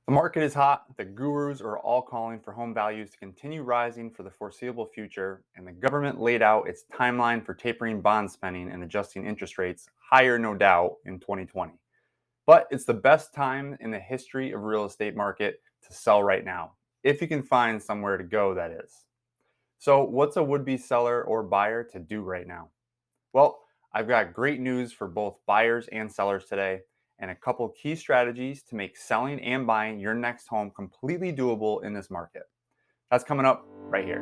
The market is hot, the gurus are all calling for home values to continue rising for the foreseeable future, and the government laid out its timeline for tapering bond spending and adjusting interest rates higher, no doubt, in 2020. But it's the best time in the history of real estate market to sell right now, if you can find somewhere to go, that is. So, what's a would be seller or buyer to do right now? Well, I've got great news for both buyers and sellers today, and a couple key strategies to make selling and buying your next home completely doable in this market. That's coming up right here.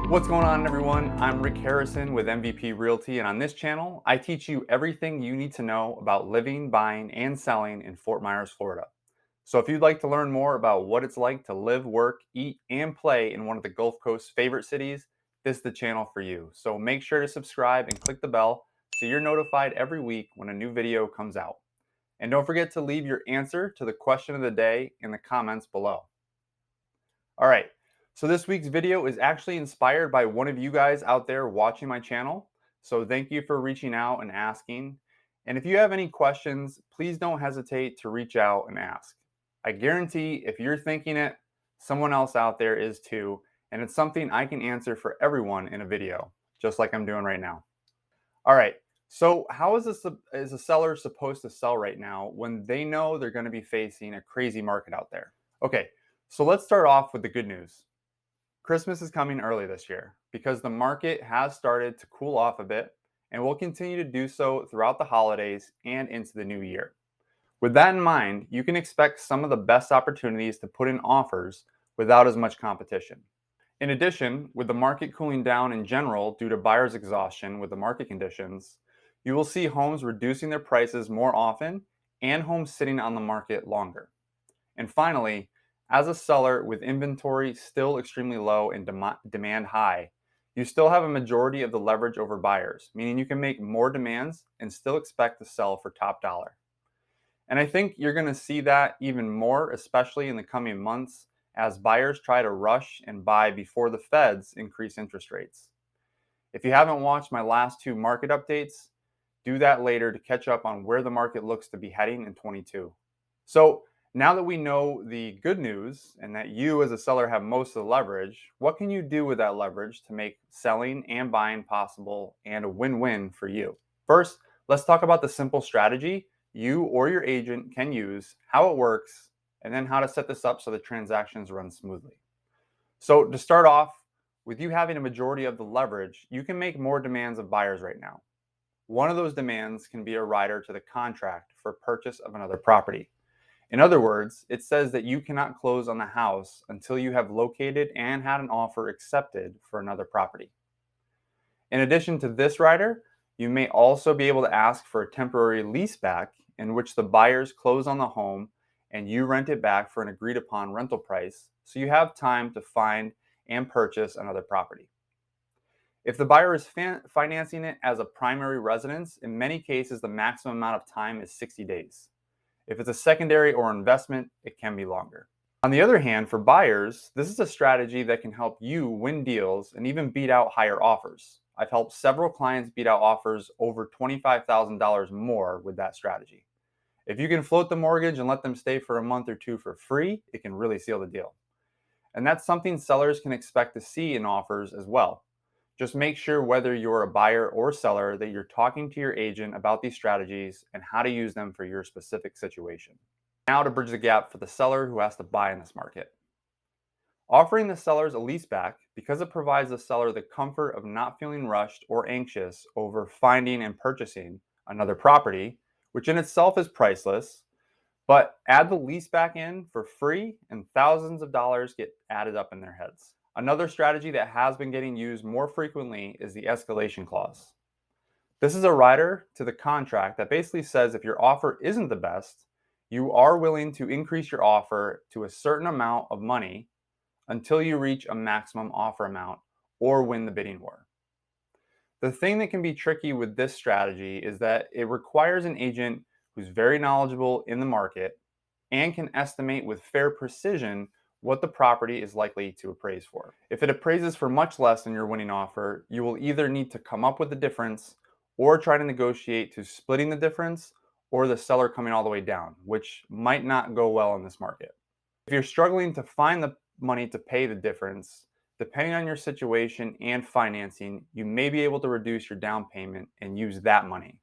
What's going on, everyone? I'm Rick Harrison with MVP Realty, and on this channel, I teach you everything you need to know about living, buying, and selling in Fort Myers, Florida. So if you'd like to learn more about what it's like to live, work, eat, and play in one of the Gulf Coast's favorite cities, this is the channel for you. So make sure to subscribe and click the bell so you're notified every week when a new video comes out. And don't forget to leave your answer to the question of the day in the comments below. All right, so this week's video is actually inspired by one of you guys out there watching my channel. So thank you for reaching out and asking. And if you have any questions, please don't hesitate to reach out and ask. I guarantee if you're thinking it, someone else out there is too, and it's something I can answer for everyone in a video, just like I'm doing right now. All right, so how is a seller supposed to sell right now when they know they're going to be facing a crazy market out there? Okay, so let's start off with the good news. Christmas is coming early this year because the market has started to cool off a bit and will continue to do so throughout the holidays and into the new year. With that in mind, you can expect some of the best opportunities to put in offers without as much competition. In addition, with the market cooling down in general due to buyers' exhaustion with the market conditions, you will see homes reducing their prices more often and homes sitting on the market longer. And finally, as a seller with inventory still extremely low and demand high, you still have a majority of the leverage over buyers, meaning you can make more demands and still expect to sell for top dollar. And I think you're going to see that even more, especially in the coming months, as buyers try to rush and buy before the feds increase interest rates. If you haven't watched my last two market updates, do that later to catch up on where the market looks to be heading in 22. So now that we know the good news and that you as a seller have most of the leverage, what can you do with that leverage to make selling and buying possible and a win-win for you? First, let's talk about the simple strategy you or your agent can use, how it works, and then how to set this up so the transactions run smoothly. So to start off, with you having a majority of the leverage, you can make more demands of buyers right now. One of those demands can be a rider to the contract for purchase of another property. In other words, it says that you cannot close on the house until you have located and had an offer accepted for another property. In addition to this rider, you may also be able to ask for a temporary lease back in which the buyers close on the home and you rent it back for an agreed upon rental price so you have time to find and purchase another property. If the buyer is financing it as a primary residence, in many cases the maximum amount of time is 60 days. If it's a secondary or investment, it can be longer. On the other hand, for buyers, this is a strategy that can help you win deals and even beat out higher offers. I've helped several clients beat out offers over $25,000 more with that strategy. If you can float the mortgage and let them stay for a month or two for free, it can really seal the deal. And that's something sellers can expect to see in offers as well. Just make sure whether you're a buyer or seller that you're talking to your agent about these strategies and how to use them for your specific situation. Now to bridge the gap for the seller who has to buy in this market. Offering the sellers a leaseback because it provides the seller the comfort of not feeling rushed or anxious over finding and purchasing another property, which in itself is priceless, but add the lease back in for free and thousands of dollars get added up in their heads. Another strategy that has been getting used more frequently is the escalation clause. This is a rider to the contract that basically says if your offer isn't the best, you are willing to increase your offer to a certain amount of money until you reach a maximum offer amount or win the bidding war. The thing that can be tricky with this strategy is that it requires an agent who's very knowledgeable in the market and can estimate with fair precision what the property is likely to appraise for. If it appraises for much less than your winning offer, you will either need to come up with the difference or try to negotiate to splitting the difference or the seller coming all the way down, which might not go well in this market. If you're struggling to find the money to pay the difference, depending on your situation and financing, you may be able to reduce your down payment and use that money.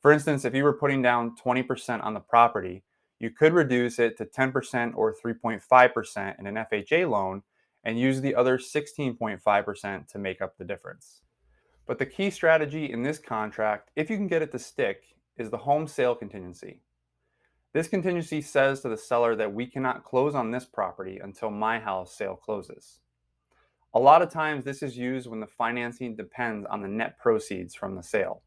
For instance, if you were putting down 20% on the property, you could reduce it to 10% or 3.5% in an FHA loan and use the other 16.5% to make up the difference. But the key strategy in this contract, if you can get it to stick, is the home sale contingency. This contingency says to the seller that we cannot close on this property until my house sale closes. A lot of times, this is used when the financing depends on the net proceeds from the sale.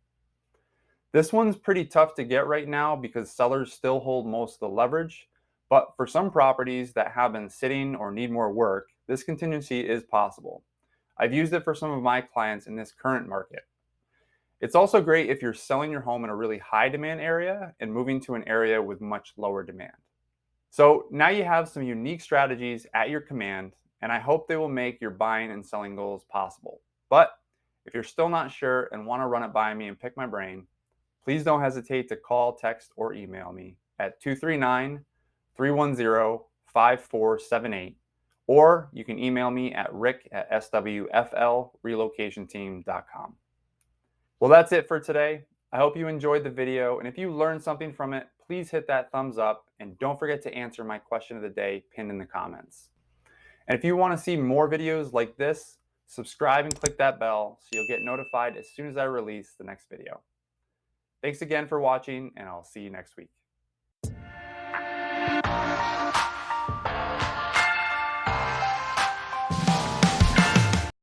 This one's pretty tough to get right now because sellers still hold most of the leverage, but for some properties that have been sitting or need more work, this contingency is possible. I've used it for some of my clients in this current market. It's also great if you're selling your home in a really high demand area and moving to an area with much lower demand. So now you have some unique strategies at your command, and I hope they will make your buying and selling goals possible. But if you're still not sure and want to run it by me and pick my brain, please don't hesitate to call, text, or email me at 239-310-5478, or you can email me at rick@swflrelocationteam.com. Well, that's it for today. I hope you enjoyed the video, and if you learned something from it, please hit that thumbs up, and don't forget to answer my question of the day pinned in the comments. And if you want to see more videos like this, subscribe and click that bell so you'll get notified as soon as I release the next video. Thanks again for watching, and I'll see you next week.